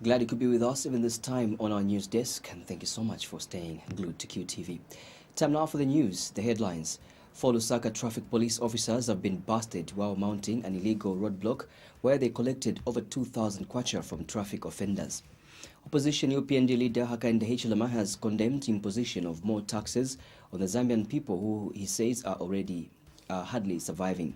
Glad you could be with us even this time on our news desk, and thank you so much for staying glued to QTV. Time now for the news, the headlines. 4 Lusaka traffic police officers have been busted while mounting an illegal roadblock where they collected over 2,000 kwacha from traffic offenders. Opposition UPND leader Hakainde Hichilema has condemned imposition of more taxes on the Zambian people who he says are already hardly surviving.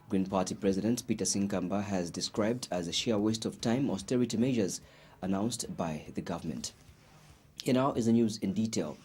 Green Party President Peter Sinkamba has described as a sheer waste of time austerity measures announced by the government. Here now is the news in detail.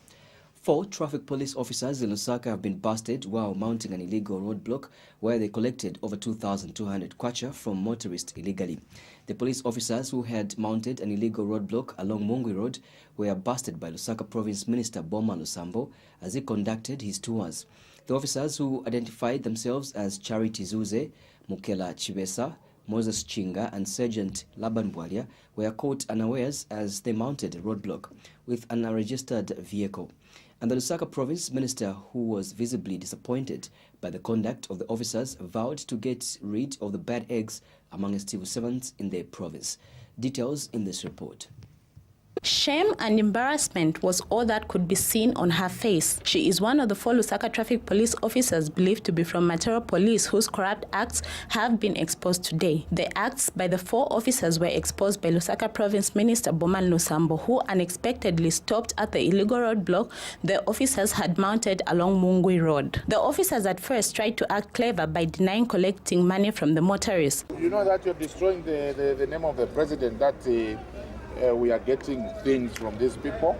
4 traffic police officers in Lusaka have been busted while mounting an illegal roadblock where they collected over 2,200 kwacha from motorists illegally. The police officers who had mounted an illegal roadblock along Mungwi Road were busted by Lusaka Province Minister Boma Lusambo as he conducted his tours. The officers, who identified themselves as Charity Zuze, Mukela Chibesa, Moses Chinga and Sergeant Laban Bwalia, were caught unawares as they mounted a roadblock with an unregistered vehicle. And the Lusaka Province Minister, who was visibly disappointed by the conduct of the officers, vowed to get rid of the bad eggs among his civil servants in the province. Details in this report. Shame and embarrassment was all that could be seen on her face. She is one of the 4 Lusaka traffic police officers believed to be from Matero Police whose corrupt acts have been exposed today. The acts by the 4 officers were exposed by Lusaka Province Minister Boma Lusambo, who unexpectedly stopped at the illegal roadblock the officers had mounted along Mungwi Road. The officers at first tried to act clever by denying collecting money from the motorists. You know that you're destroying the name of the president, that we are getting things from these people.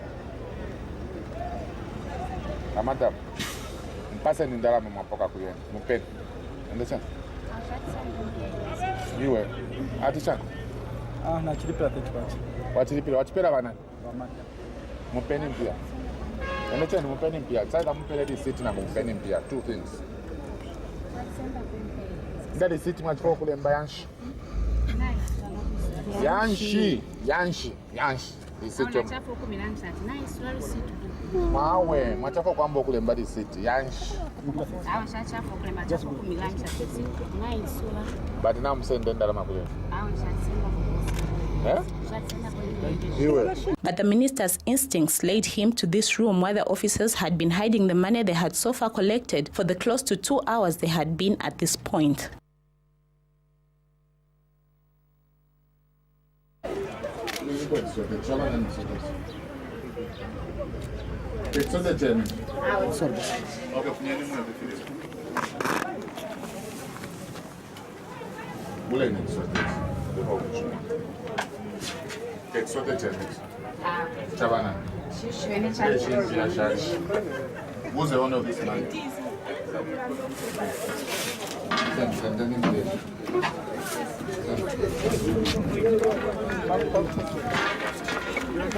Madam, mpasa ni ndala mwapoka kuyeni. Mupeni. Understand? Iwe. Ati chako? Na chilipira 30 Wachilipira. Wachipira wanani? Mupeni mpia. Understand? Mupeni mpia. Saida mpele receipt na mupeni mpia. 2 things. Nga receipt mwachiko kule mbayanshi. Yanshi. Mawe, mwachafu kwa mbo kule mbadi city. Yanshi. But now I'm saying denda lama kule. But the minister's instincts led him to this room where the officers had been hiding the money they had so far collected for the close to 2 hours they had been at this point. Who's the owner of this land?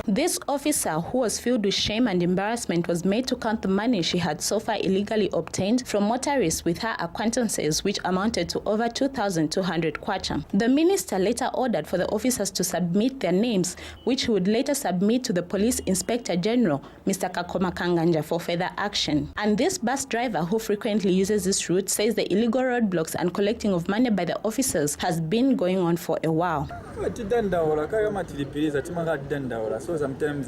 This officer, who was filled with shame and embarrassment, was made to count the money she had so far illegally obtained from motorists with her acquaintances, which amounted to over 2,200 kwacha. The minister later ordered for the officers to submit their names, which he would later submit to the Police Inspector General, Mr. Kakoma Kanganja, for further action. And this bus driver, who frequently uses this route, says the illegal roadblocks and collecting of money by the officers has been going on for a while. So sometimes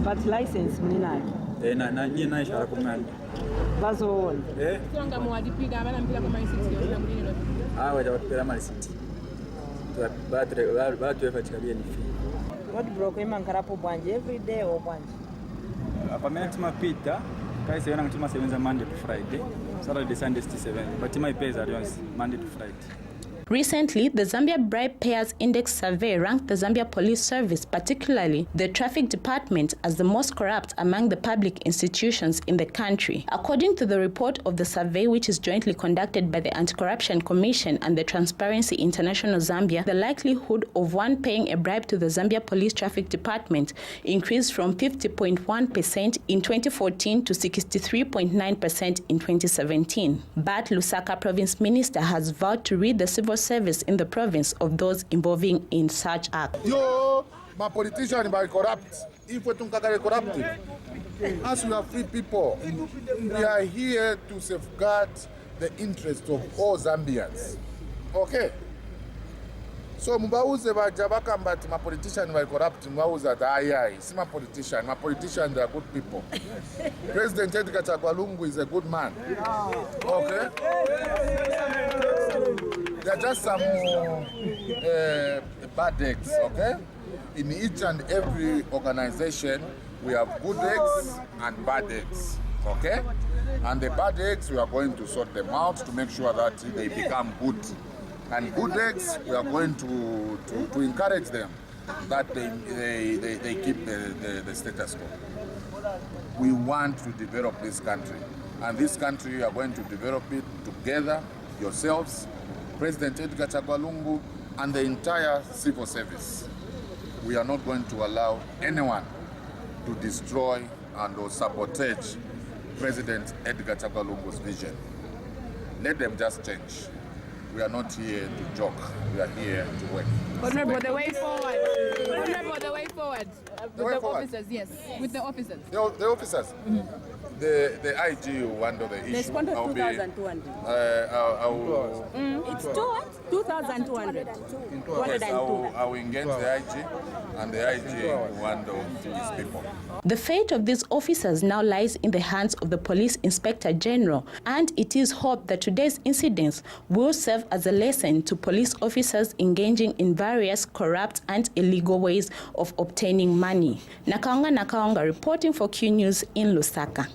but license mninayo na ishara kumanda bazoona Tunga mwadipiga abana mpira kwa maisiti ya mlilo watapera maisiti batu efatikabie ni fee what broke imankarapo bwanje every day or bwanje apamena timapita kaisi yana mtima sevenza Monday to Friday, Saturday Sunday 67, but my pays are once Monday to Friday. Recently, the Zambia Bribe Payers Index survey ranked the Zambia Police Service, particularly the Traffic Department, as the most corrupt among the public institutions in the country. According to the report of the survey, which is jointly conducted by the Anti-Corruption Commission and the Transparency International Zambia, the likelihood of one paying a bribe to the Zambia Police Traffic Department increased from 50.1% in 2014 to 63.9% in 2017. But Lusaka Province Minister has vowed to rid the civil service in the province of those involving in such acts. Yo, my politician by corrupt. If we don't corrupted, as we are free people, we are here to safeguard the interest of all Zambians. Okay? So mubauze baja bakambati ma politician were corrupt, mubauze at ayai. See my politician, they are good people. President Edgar Chagwa Lungu is a good man. Okay? There are just some bad eggs, okay? In each and every organization, we have good eggs and bad eggs, okay? And the bad eggs, we are going to sort them out to make sure that they become good. And good eggs, we are going to encourage them that they keep the status quo. We want to develop this country. And this country, we are going to develop it together, yourselves, President Edgar Chagwa Lungu, and the entire civil service. We are not going to allow anyone to destroy and or sabotage President Edgar Chagwa Lungu's vision. Let them just change. We are not here to joke. We are here to work. Honorable, the way forward. Honorable, the way forward. With the officers, yes. With the officers. The officers. The IG will handle the issue. There's 2,200. It's 2,200. Yes, I will engage the IG, and the IG will handle these people. The fate of these officers now lies in the hands of the Police Inspector General, and it is hoped that today's incidents will serve as a lesson to police officers engaging in various corrupt and illegal ways of obtaining money. Nakaonga reporting for Q News in Lusaka.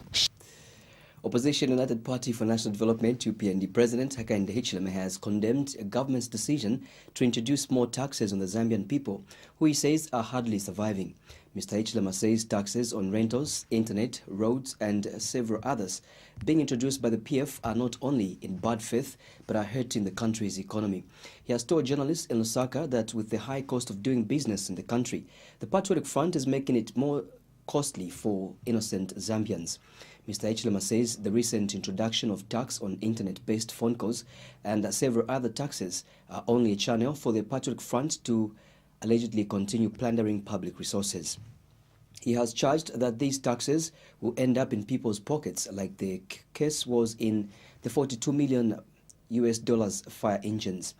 Opposition United Party for National Development, UPND President Hakainde Hichilema has condemned a government's decision to introduce more taxes on the Zambian people, who he says are hardly surviving. Mr. Hichilema says taxes on rentals, internet, roads and several others being introduced by the PF are not only in bad faith but are hurting the country's economy. He has told journalists in Lusaka that with the high cost of doing business in the country, the Patriotic Front is making it more costly for innocent Zambians. Mr. Hichilema says the recent introduction of tax on internet-based phone calls and several other taxes are only a channel for the Patriotic Front to allegedly continue plundering public resources. He has charged that these taxes will end up in people's pockets, like the case was in the $42 million fire engines.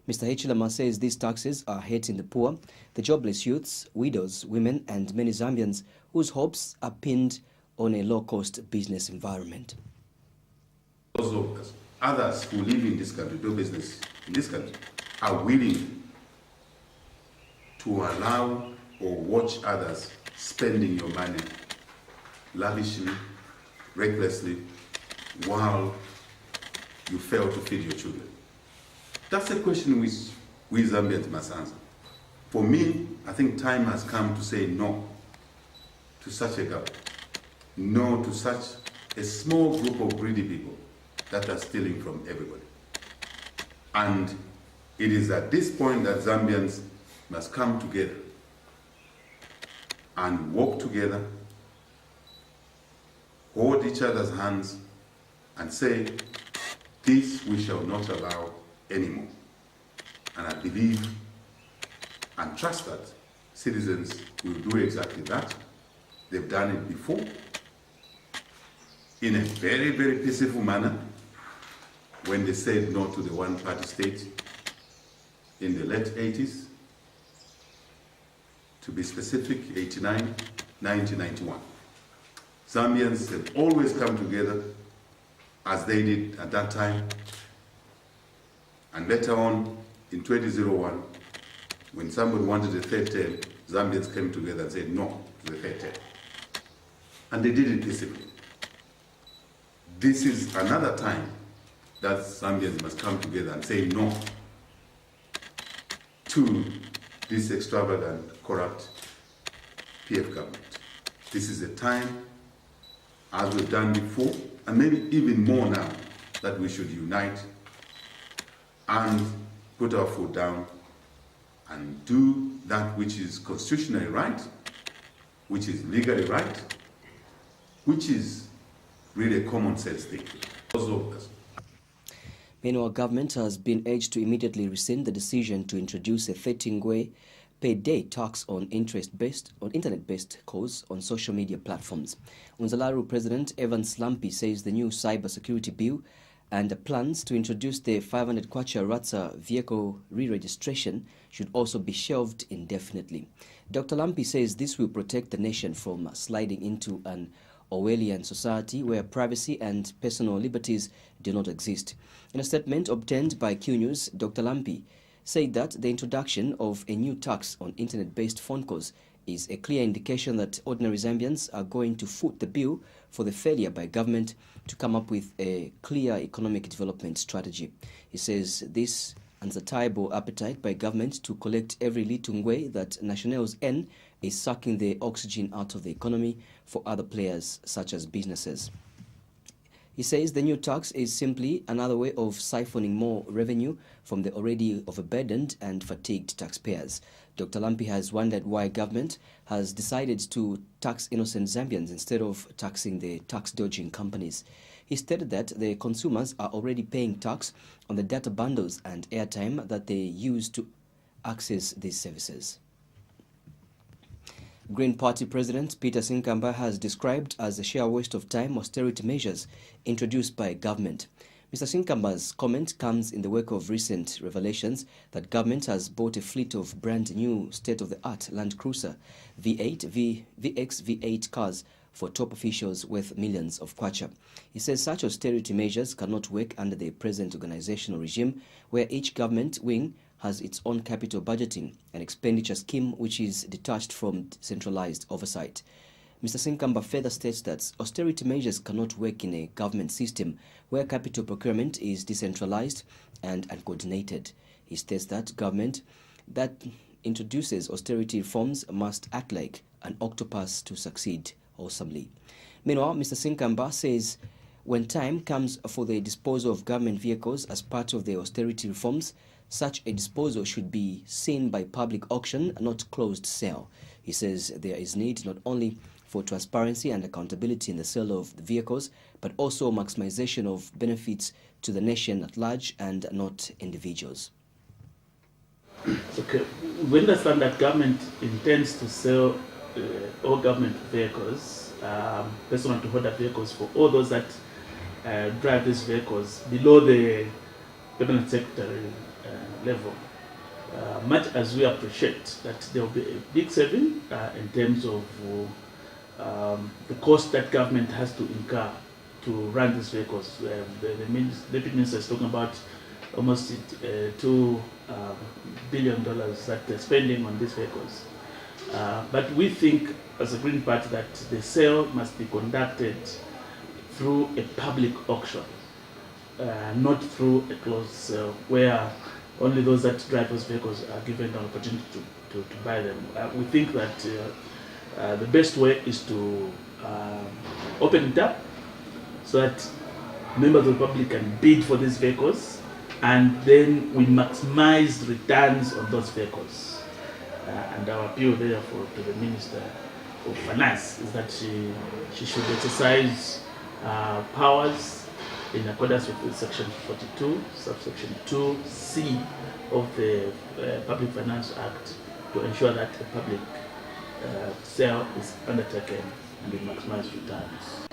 Mr. Hichilema says these taxes are hitting the poor, the jobless youths, widows, women, and many Zambians whose hopes are pinned on a low-cost business environment. Also, others who live in this country, do business in this country, are willing to allow or watch others spending your money lavishly, recklessly, while you fail to feed your children. That's a question which we Zambians must answer. For me, I think time has come to say no to such a government. No to such a small group of greedy people that are stealing from everybody. And it is at this point that Zambians must come together and work together, hold each other's hands and say, this we shall not allow anymore. And I believe and trust that citizens will do exactly that. They've done it before in a very, very peaceful manner when they said no to the one-party state in the late 80s, to be specific, 89, 1991. Zambians have always come together as they did at that time, and later on in 2001, when somebody wanted a third term, Zambians came together and said no to the third term. And they did it peacefully. This is another time that Zambians must come together and say no to this extravagant, corrupt PF government. This is a time, as we've done before, and maybe even more now, that we should unite and put our foot down and do that which is constitutionally right, which is legally right, which is really a common sense thing. Meanwhile, government has been urged to immediately rescind the decision to introduce a 13-ngwe per day tax on internet-based calls on social media platforms. Unzalaru President Evan Slampy says the new cybersecurity bill and plans to introduce the 500 kwacha Ratsa vehicle re-registration should also be shelved indefinitely. Dr. Lampi says this will protect the nation from sliding into an Orwellian society where privacy and personal liberties do not exist. In a statement obtained by Q News, Dr. Lampi said that the introduction of a new tax on internet-based phone calls is a clear indication that ordinary Zambians are going to foot the bill for the failure by government to come up with a clear economic development strategy. He says this unsatiable appetite by government to collect every little ngwe that nationals earn is sucking the oxygen out of the economy for other players such as businesses. He says the new tax is simply another way of siphoning more revenue from the already overburdened and fatigued taxpayers. Dr. Lampi has wondered why government has decided to tax innocent Zambians instead of taxing the tax-dodging companies. He stated that the consumers are already paying tax on the data bundles and airtime that they use to access these services. Green Party President Peter Sinkamba has described as a sheer waste of time austerity measures introduced by government. Mr. Sinkamba's comment comes in the wake of recent revelations that government has bought a fleet of brand new state-of-the-art Land Cruiser V8, VX V8 cars for top officials worth millions of kwacha. He says such austerity measures cannot work under the present organizational regime where each government wing has its own capital budgeting and expenditure scheme which is detached from centralized oversight. Mr. Sinkamba further states that austerity measures cannot work in a government system where capital procurement is decentralized and uncoordinated. He states that government that introduces austerity reforms must act like an octopus to succeed awesomely. Meanwhile, Mr. Sinkamba says when time comes for the disposal of government vehicles as part of the austerity reforms, such a disposal should be seen by public auction, not closed sale. He says there is need not only for transparency and accountability in the sale of the vehicles, but also maximization of benefits to the nation at large and not individuals. Okay, we understand that government intends to sell all government vehicles, personal to order vehicles for all those that drive these vehicles below the permanent secretary level. Much as we appreciate that there will be a big saving in terms of the cost that government has to incur to run these vehicles. The Deputy Minister is talking about almost $2 billion that they're spending on these vehicles. But we think as a Green Party that the sale must be conducted through a public auction, not through a closed sale where only those that drive those vehicles are given the opportunity to buy them. We think that the best way is to open it up so that members of the public can bid for these vehicles, and then we maximize returns on those vehicles. And our appeal therefore to the Minister of Finance is that she should exercise powers in accordance with Section 42, subsection 2C of the Public Finance Act to ensure that the public sale is undertaken and we maximize returns.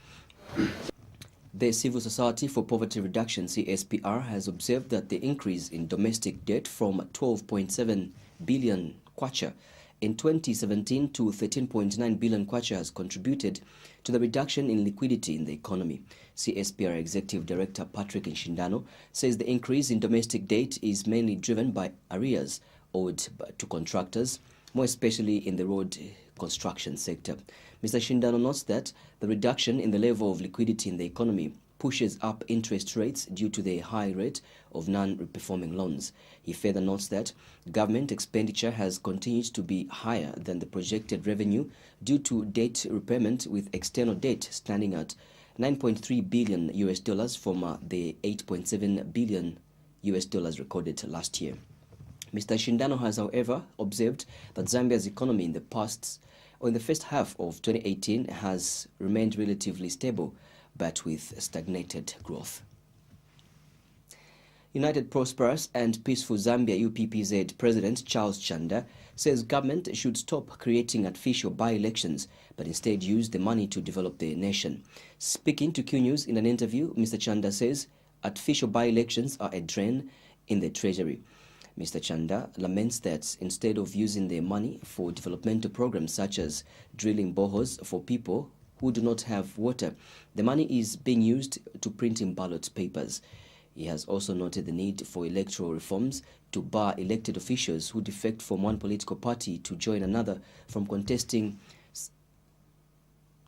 The Civil Society for Poverty Reduction, CSPR, has observed that the increase in domestic debt from 12.7 billion kwacha in 2017 to 13.9 billion kwacha has contributed to the reduction in liquidity in the economy. CSPR Executive Director Patrick Nshindano says the increase in domestic debt is mainly driven by arrears owed to contractors, more especially in the road construction sector. Mr. Nshindano notes that the reduction in the level of liquidity in the economy pushes up interest rates due to the high rate of non-performing loans. He further notes that government expenditure has continued to be higher than the projected revenue due to debt repayment, with external debt standing at $9.3 billion from the $8.7 billion recorded last year. Mr. Nshindano has, however, observed that Zambia's economy in the first half of 2018 has remained relatively stable, but with stagnated growth. United Prosperous and Peaceful Zambia UPPZ President Charles Chanda says government should stop creating artificial by-elections but instead use the money to develop the nation. Speaking to Q News in an interview, Mr. Chanda says artificial by-elections are a drain in the treasury. Mr. Chanda laments that instead of using their money for developmental programs such as drilling boreholes for people who do not have water, the money is being used to printing ballot papers. He has also noted the need for electoral reforms to bar elected officials who defect from one political party to join another from contesting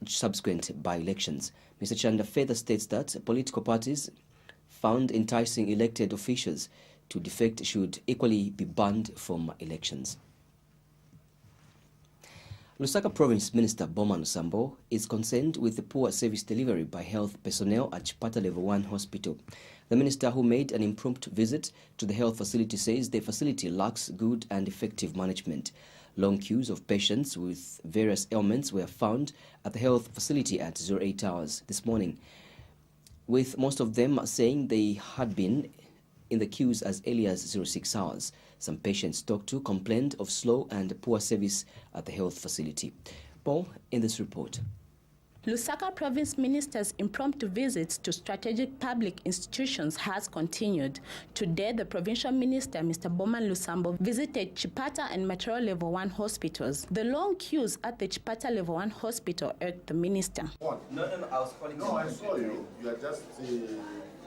subsequent by-elections. Mr. Chanda further states that political parties found enticing elected officials to defect should equally be banned from elections. Lusaka Province Minister Boma Lusambo is concerned with the poor service delivery by health personnel at Chipata Level 1 Hospital. The minister, who made an impromptu visit to the health facility, says the facility lacks good and effective management. Long queues of patients with various ailments were found at the health facility at 08 hours this morning, with most of them saying they had been in the queues as early as 06 hours. Some patients talked to complained of slow and poor service at the health facility. Paul in this report. Lusaka Province Minister's impromptu visits to strategic public institutions has continued. Today, the Provincial Minister, Mr. Boman Lusambo, visited Chipata and Metro Level 1 hospitals. The long queues at the Chipata Level 1 hospital irked the minister. No, I was calling. No, I saw you. You are just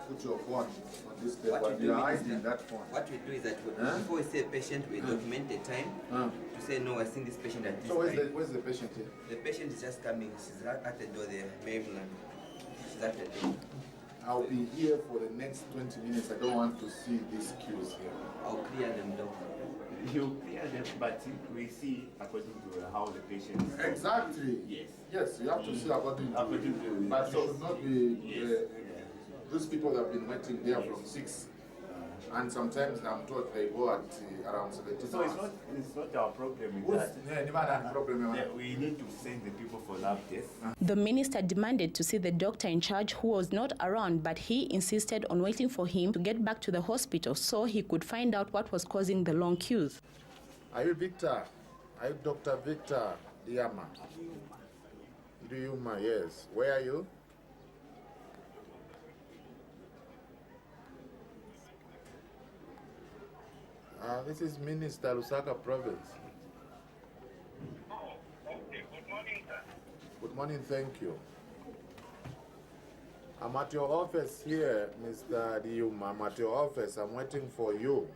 put your phone on this table and you are hiding that phone. What we do is that before we see a patient, we document the time to say, no, I've seen this patient at this time. Where's the patient here? The patient is just coming. She's right at the door there, Maryland. She's at the door. I'll be here for the next 20 minutes. I don't want to see these queues here. I'll clear them, doctor. You clear them, but we see according to how the patient is. Exactly. Yes. Yes, you have to see according to but it should not be those people that have been waiting there from 6, and sometimes I'm told they go at around 17 So hours. it's not our problem with that. We need to send the people for lab tests. The minister demanded to see the doctor in charge, who was not around, but he insisted on waiting for him to get back to the hospital so he could find out what was causing the long queues. Are you Victor? Are you Dr. Victor Diama? Diuma, yes. Where are you? This is Minister Lusaka Province. Oh, okay. Good morning, sir. Good morning, thank you. I'm at your office here, Mr. Diuma. I'm at your office. I'm waiting for you.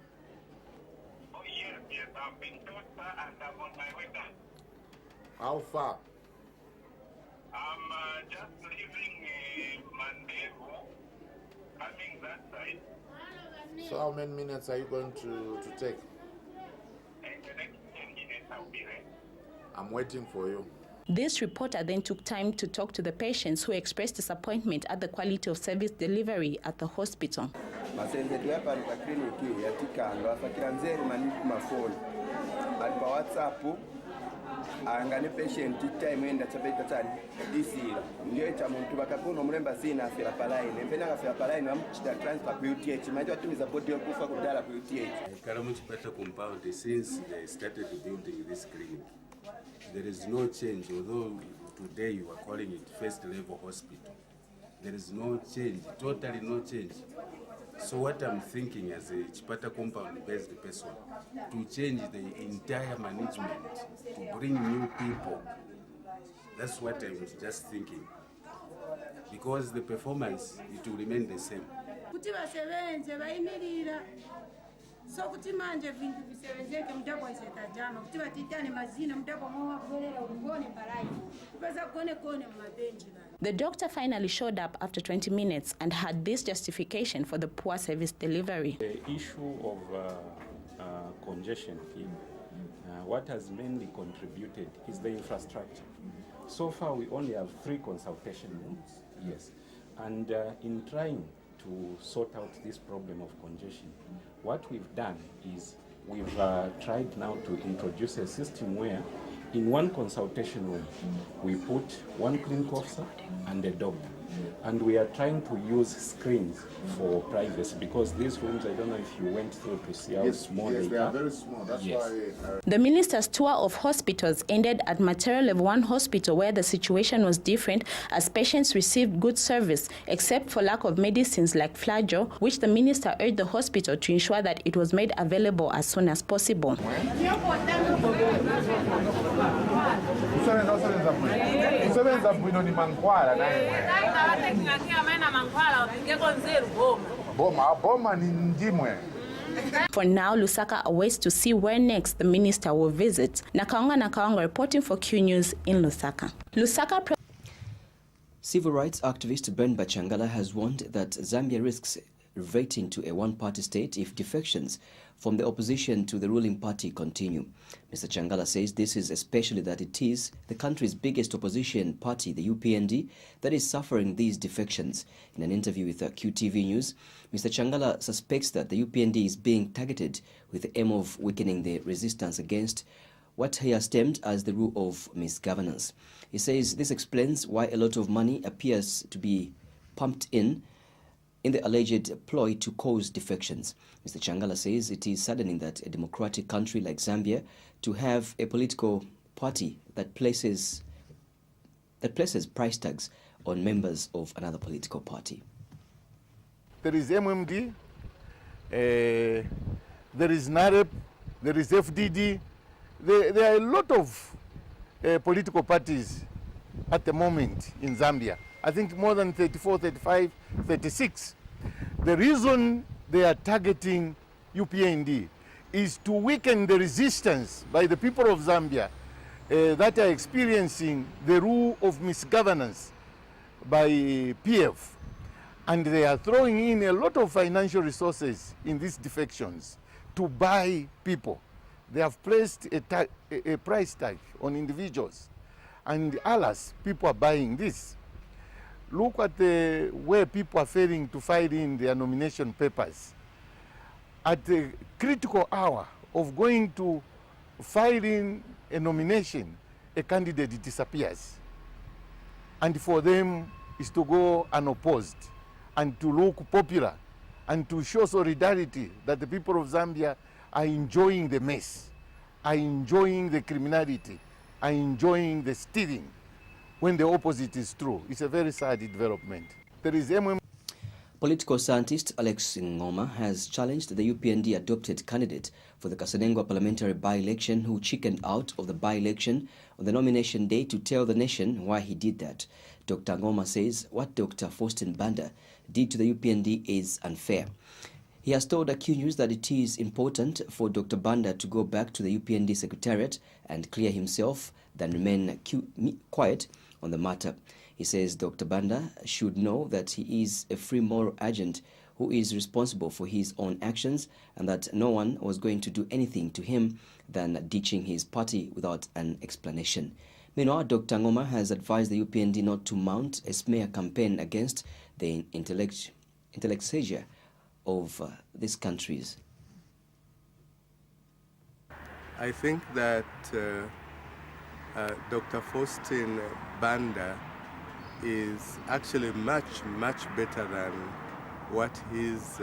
Oh, yes. I've been told, sir, and I'm on my way down. How far? I'm just leaving Mandego, coming that side. So how many minutes are you going to take? In the next 10 minutes, I'll be there. I'm waiting for you. This reporter then took time to talk to the patients who expressed disappointment at the quality of service delivery at the hospital. Angane patient time enda tabeta tani disira ndio muntu bakakuno mulemba sina afira palaine mpena afira palaine amchita transfer ku UTH majo atumiza body yokufa kudala ku UTH. Kalamu Chipata compound, since they started building this clinic, there is no change. Although today you are calling it first level hospital, there is no change, totally no change. So what I'm thinking as a Chipata compound-based person, to change the entire management, to bring new people. That's what I'm just thinking. Because the performance, it will remain the same. So kuti manje vintu visewezeke mtako isetajama kuti batitane mazina mtako mwa kuelera ulingoni mbalai kupeza kone mabenji. The doctor finally showed up after 20 minutes and had this justification for the poor service delivery. The issue of congestion here, what has mainly contributed is the infrastructure. So far we only have 3 consultation rooms, yes, and in trying to sort out this problem of congestion, what we've done is we've tried now to introduce a system where in one consultation room we put one clinic officer and a doctor. And we are trying to use screens for privacy because these rooms, I don't know if you went through to see how small they are very small. That's why. The minister's tour of hospitals ended at Material Level 1 Hospital, where the situation was different as patients received good service, except for lack of medicines like Flagyl, which the minister urged the hospital to ensure that it was made available as soon as possible. For now, Lusaka awaits to see where next the minister will visit. Nakaonga reporting for Q News in Lusaka. Civil rights activist Brent Bachangala has warned that Zambia risks reverting to a one-party state if defections from the opposition to the ruling party continue. Mr. Changala says this is especially that it is the country's biggest opposition party, the UPND, that is suffering these defections. In an interview with QTV News, Mr. Changala suspects that the UPND is being targeted with the aim of weakening the resistance against what he has termed as the rule of misgovernance. He says this explains why a lot of money appears to be pumped in the alleged ploy to cause defections. Mr. Changala says it is saddening that a democratic country like Zambia to have a political party that places price tags on members of another political party. There is MMD, there is NAREP, there is FDD. There are a lot of political parties at the moment in Zambia. I think more than 34, 35, 36. The reason they are targeting UPND is to weaken the resistance by the people of Zambia that are experiencing the rule of misgovernance by PF. And they are throwing in a lot of financial resources in these defections to buy people. They have placed a price tag on individuals. And alas, people are buying this. Look at where people are failing to file in their nomination papers. At the critical hour of going to file in a nomination, a candidate disappears. And for them is to go unopposed and to look popular and to show solidarity that the people of Zambia are enjoying the mess, are enjoying the criminality, are enjoying the stealing, when the opposite is true. It's a very sad development. There is Political scientist Alex Ngoma has challenged the UPND adopted candidate for the Kasenengwa parliamentary by-election who chickened out of the by-election on the nomination day to tell the nation why he did that. Dr. Ngoma says what Dr. Faustin Banda did to the UPND is unfair. He has told Q News that it is important for Dr. Banda to go back to the UPND secretariat and clear himself than remain quiet on the matter. He says Dr. Banda should know that he is a free moral agent who is responsible for his own actions and that no one was going to do anything to him than ditching his party without an explanation. Meanwhile, Dr. Ngoma has advised the UPND not to mount a smear campaign against the intellectuals of these countries. I think that Dr. Faustin Banda is actually much better than what his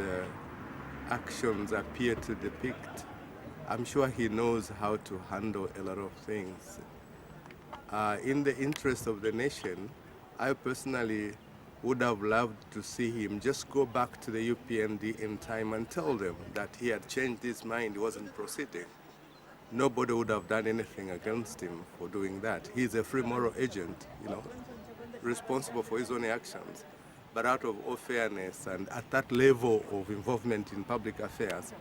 actions appear to depict. I'm sure he knows how to handle a lot of things. In the interest of the nation, I personally would have loved to see him just go back to the UPND in time and tell them that he had changed his mind, he wasn't proceeding. Nobody would have done anything against him for doing that. He's a free moral agent, responsible for his own actions. But out of all fairness and at that level of involvement in public affairs,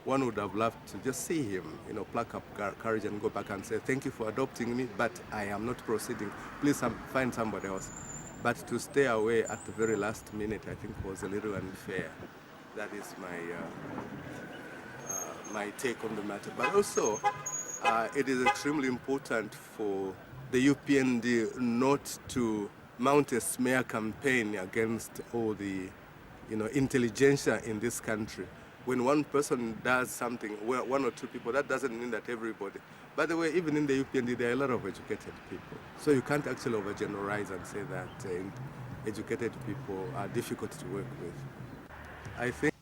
one would have loved to just see him, pluck up courage and go back and say, thank you for adopting me, but I am not proceeding. Please find somebody else. But to stay away at the very last minute, I think was a little unfair. That is my take on the matter. But also, it is extremely important for the UPND not to mount a smear campaign against all the, intelligentsia in this country. When one person does something, one or two people, that doesn't mean that everybody. By the way, even in the UPND, there are a lot of educated people. So you can't actually overgeneralize and say that educated people are difficult to work with. I think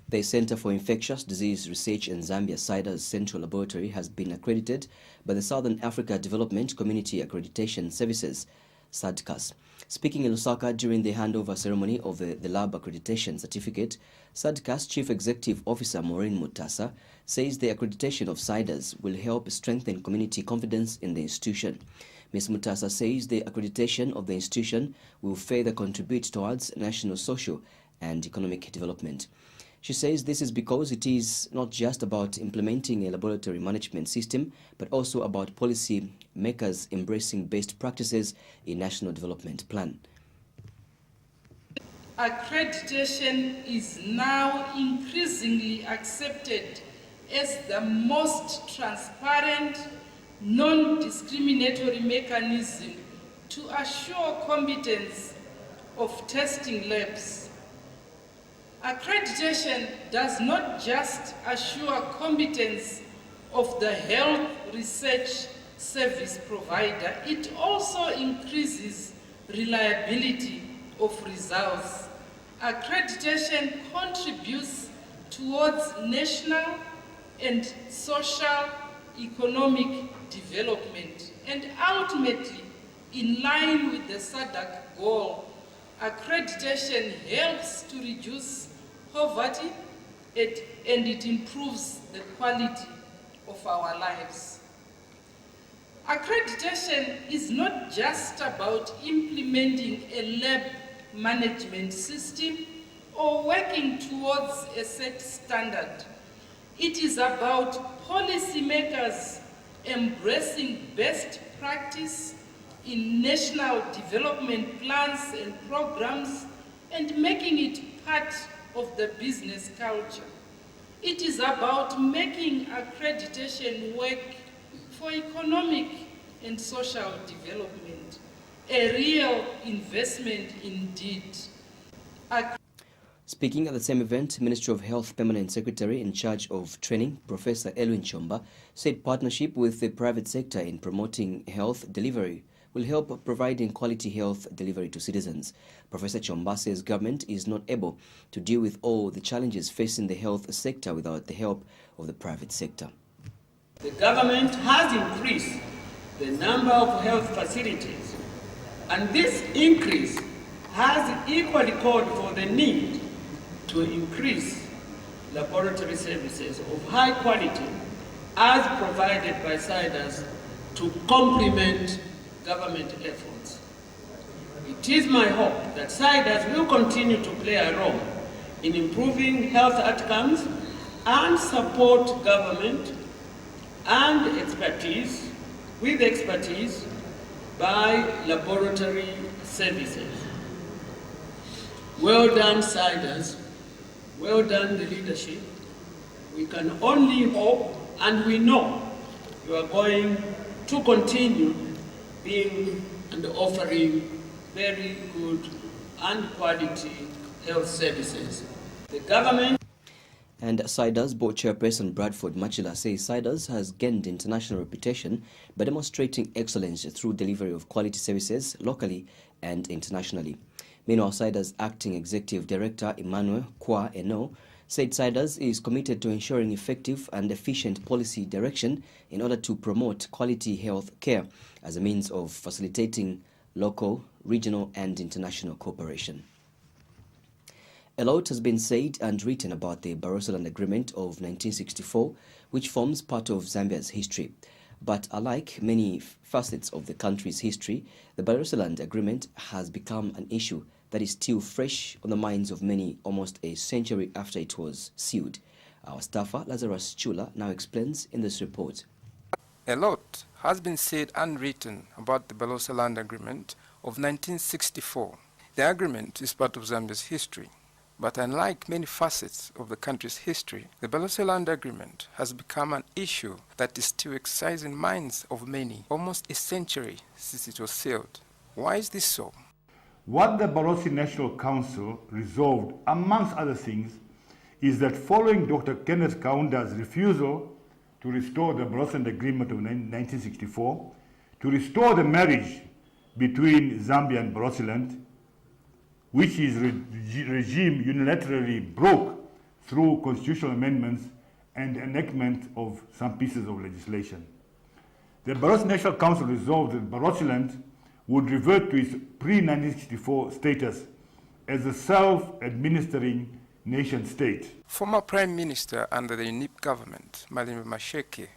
the Center for Infectious Disease Research in Zambia, SIDA's central laboratory, has been accredited by the Southern Africa Development Community Accreditation Services, SADCAS. Speaking in Lusaka during the handover ceremony of the lab accreditation certificate, SADCAS Chief Executive Officer Maureen Mutasa says the accreditation of SIDAS will help strengthen community confidence in the institution. Ms. Mutasa says the accreditation of the institution will further contribute towards national social and economic development. She says this is because it is not just about implementing a laboratory management system, but also about policy makers embracing best practices in National Development Plan. Accreditation is now increasingly accepted as the most transparent, non-discriminatory mechanism to assure competence of testing labs. Accreditation does not just assure competence of the health research service provider, it also increases reliability of results. Accreditation contributes towards national and social economic development, and ultimately, in line with the SADC goal, accreditation helps to reduce poverty and it improves the quality of our lives. Accreditation is not just about implementing a lab management system or working towards a set standard. It is about policymakers embracing best practice in national development plans and programs and making it part of the business culture. It is about making accreditation work for economic and social development, a real investment indeed. Speaking at the same event, Ministry of Health Permanent Secretary in charge of training, Professor Elwin Chomba, said partnership with the private sector in promoting health delivery will help providing quality health delivery to citizens. Professor Chomba says government is not able to deal with all the challenges facing the health sector without the help of the private sector. The government has increased the number of health facilities, and this increase has equally called for the need to increase laboratory services of high quality as provided by SIDAS to complement government efforts. It is my hope that SIDAS will continue to play a role in improving health outcomes and support government and expertise by laboratory services. Well done, SIDAS. Well done, the leadership. We can only hope, and we know you are going to continue being and offering very good and quality health services. The government and SIDAS board chairperson Bradford Machila says SIDAS has gained international reputation by demonstrating excellence through delivery of quality services locally and internationally. Meanwhile, SIDAS acting executive director Emmanuel Kwa Eno said SIDAS is committed to ensuring effective and efficient policy direction in order to promote quality health care as a means of facilitating local, regional and international cooperation. A lot has been said and written about the Barotseland Agreement of 1964, which forms part of Zambia's history. But unlike many facets of the country's history, the Barotseland Agreement has become an issue that is still fresh on the minds of many almost a century after it was sealed. Our staffer, Lazarus Chula, now explains in this report. A lot has been said and written about the Barotseland Agreement of 1964. The agreement is part of Zambia's history, but unlike many facets of the country's history, the Barotseland Agreement has become an issue that is still exercising minds of many, almost a century since it was sealed. Why is this so? What the Barotse National Council resolved, amongst other things, is that following Dr. Kenneth Kaunda's refusal to restore the Barotseland Agreement of 1964, to restore the marriage between Zambia and Barotseland, which his regime unilaterally broke through constitutional amendments and enactment of some pieces of legislation. The Barotse National Council resolved that Barotseland would revert to its pre-1964 status as a self-administering nation-state. Former Prime Minister under the UNIP government, Malema Masheke,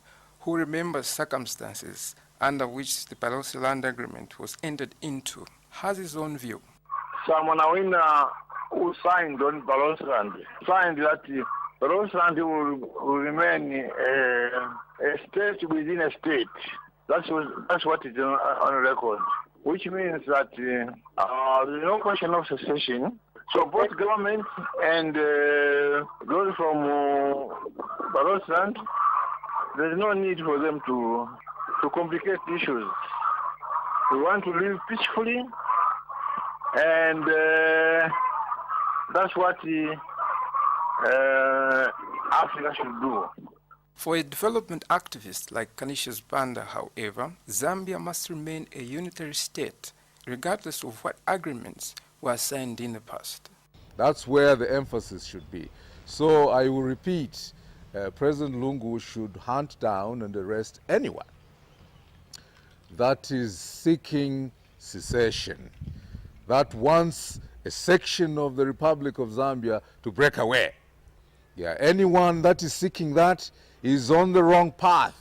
who remembers circumstances under which the Barotse Land Agreement was entered into, has his own view. Someone who signed on Barotse Land signed that Barotse Land will remain a state within a state. That's what is on record, which means that there's no question of secession. So both government and those from Barotse Land, there's no need for them to complicate issues. We want to live peacefully, and that's what Africa should do. For a development activist like Canisius Banda, however, Zambia must remain a unitary state, regardless of what agreements were signed in the past. That's where the emphasis should be. So I will repeat, President Lungu should hunt down and arrest anyone that is seeking secession, that wants a section of the Republic of Zambia to break away. Yeah, anyone that is seeking that is on the wrong path,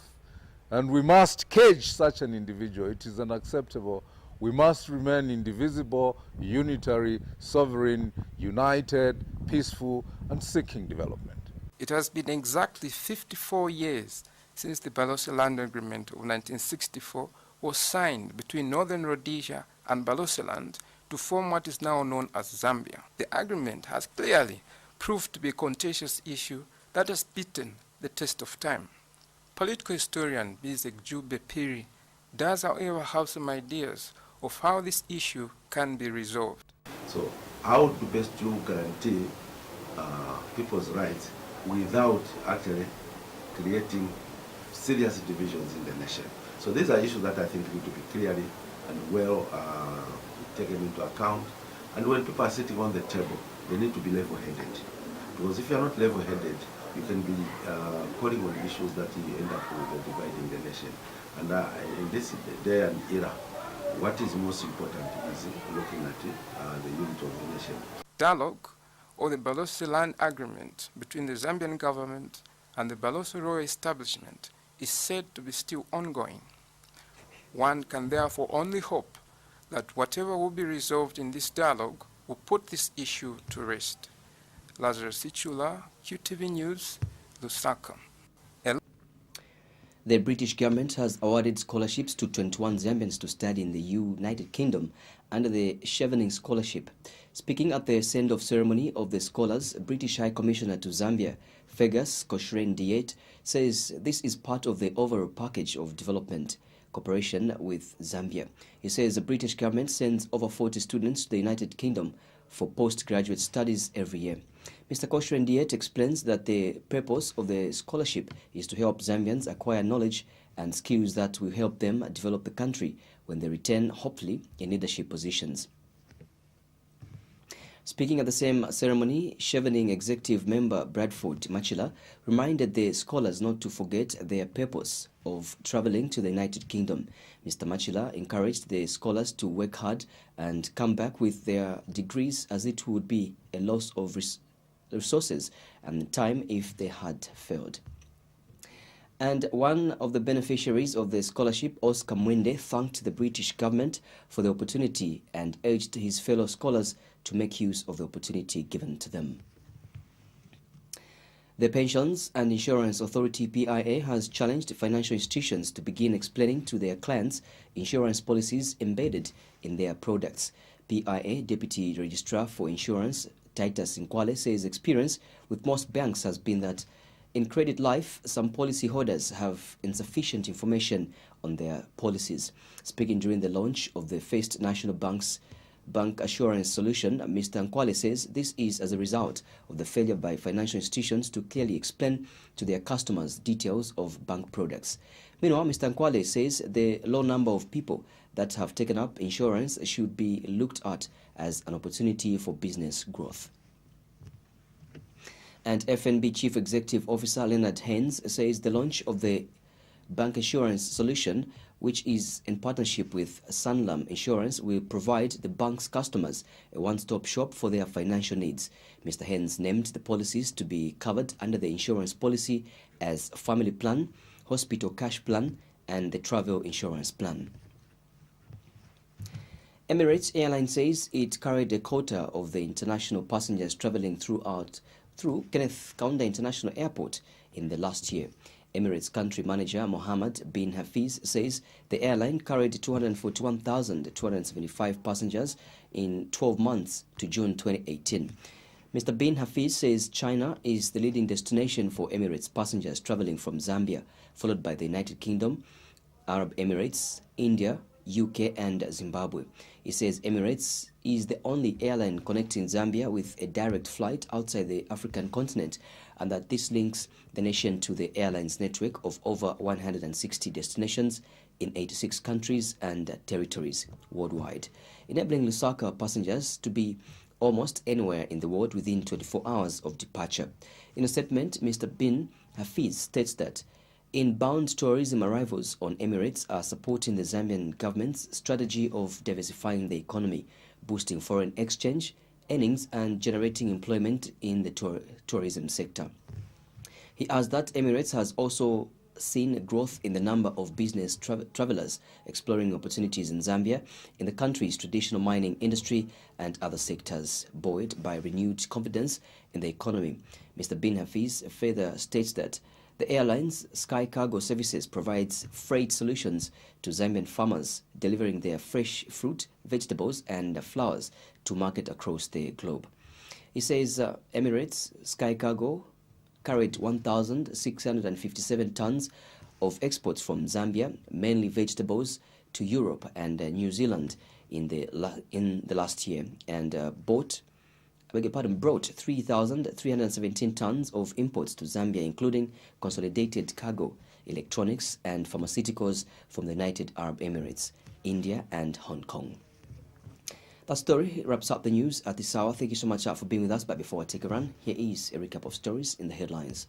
and we must cage such an individual. It is unacceptable. We must remain indivisible, unitary, sovereign, united, peaceful, and seeking development. It has been exactly 54 years since the Barotse Land Agreement of 1964 was signed between Northern Rhodesia and Barotse Land to form what is now known as Zambia. The agreement has clearly proved to be a contentious issue that has beaten the test of time. Political historian Bizek Jube Piri does, however, have some ideas of how this issue can be resolved. So how to best to guarantee people's rights without actually creating serious divisions in the nation? So these are issues that I think need to be clearly and well taken into account. And when people are sitting on the table, they need to be level-headed. Because if you're not level-headed, you can be calling on issues that you end up with dividing the nation. And in this day and era, what is most important is looking at the unity of the nation. Dialogue or the Barotse Land Agreement between the Zambian government and the Barotse Royal Establishment is said to be still ongoing. One can therefore only hope that whatever will be resolved in this dialogue will put this issue to rest. Lazarus Ichula, QTV News, Lusaka. The British government has awarded scholarships to 21 Zambians to study in the United Kingdom under the Chevening Scholarship. Speaking at the send-off ceremony of the scholars, British High Commissioner to Zambia, Fergus Cochrane Diet, says this is part of the overall package of development cooperation with Zambia. He says the British government sends over 40 students to the United Kingdom for postgraduate studies every year. Mr. Cochrane Diet explains that the purpose of the scholarship is to help Zambians acquire knowledge and skills that will help them develop the country when they return, hopefully, in leadership positions. Speaking at the same ceremony, Chevening executive member Bradford Machila reminded the scholars not to forget their purpose of traveling to the United Kingdom. Mr. Machila encouraged the scholars to work hard and come back with their degrees, as it would be a loss of resources and time if they had failed. And one of the beneficiaries of the scholarship, Oscar Mwende, thanked the British government for the opportunity and urged his fellow scholars to make use of the opportunity given to them. The Pensions and Insurance Authority, PIA, has challenged financial institutions to begin explaining to their clients insurance policies embedded in their products. PIA Deputy Registrar for Insurance, Titus Nkwale, says experience with most banks has been that in credit life, some policyholders have insufficient information on their policies. Speaking during the launch of the First National Bank's Bank Assurance Solution, Mr. Nkwale says this is as a result of the failure by financial institutions to clearly explain to their customers details of bank products. Meanwhile, Mr. Nkwale says the low number of people that have taken up insurance should be looked at as an opportunity for business growth. And FNB Chief Executive Officer Leonard Haynes says the launch of the bank insurance solution, which is in partnership with Sanlam Insurance, will provide the bank's customers a one-stop shop for their financial needs. Mr. Haynes named the policies to be covered under the insurance policy as family plan, hospital cash plan, and the travel insurance plan. Emirates Airline says it carried a quota of the international passengers traveling through Kenneth Kaunda International Airport in the last year. Emirates country manager Mohammed bin Hafiz says the airline carried 241,275 passengers in 12 months to June 2018. Mr. bin Hafiz says China is the leading destination for Emirates passengers traveling from Zambia, followed by the United Kingdom, Arab Emirates, India, UK and Zimbabwe. He says Emirates is the only airline connecting Zambia with a direct flight outside the African continent, and that this links the nation to the airline's network of over 160 destinations in 86 countries and territories worldwide, enabling Lusaka passengers to be almost anywhere in the world within 24 hours of departure. In a statement, Mr. bin Hafiz states that inbound tourism arrivals on Emirates are supporting the Zambian government's strategy of diversifying the economy, boosting foreign exchange, earnings and generating employment in the tourism sector. He adds that Emirates has also seen growth in the number of business travelers exploring opportunities in Zambia, in the country's traditional mining industry and other sectors, buoyed by renewed confidence in the economy. Mr. bin Hafiz further states that the airline's Sky Cargo Services provides freight solutions to Zambian farmers, delivering their fresh fruit, vegetables and flowers to market across the globe. He says Emirates Sky Cargo carried 1,657 tons of exports from Zambia, mainly vegetables, to Europe and New Zealand in the last year, and brought 3,317 tons of imports to Zambia, including consolidated cargo, electronics and pharmaceuticals from the United Arab Emirates, India and Hong Kong. That story wraps up the news at this hour. Thank you so much for being with us. But before I take a run, here is a recap of stories in the headlines.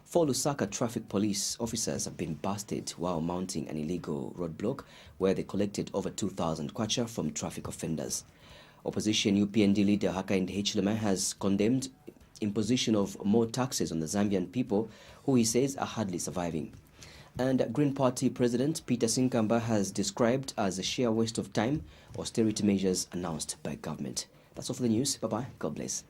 4 Lusaka traffic police officers have been busted while mounting an illegal roadblock where they collected over 2,000 kwacha from traffic offenders. Opposition UPND leader Hakainde Hichilema has condemned imposition of more taxes on the Zambian people, who he says are hardly surviving. And Green Party President Peter Sinkamba has described as a sheer waste of time austerity measures announced by government. That's all for the news. Bye-bye. God bless.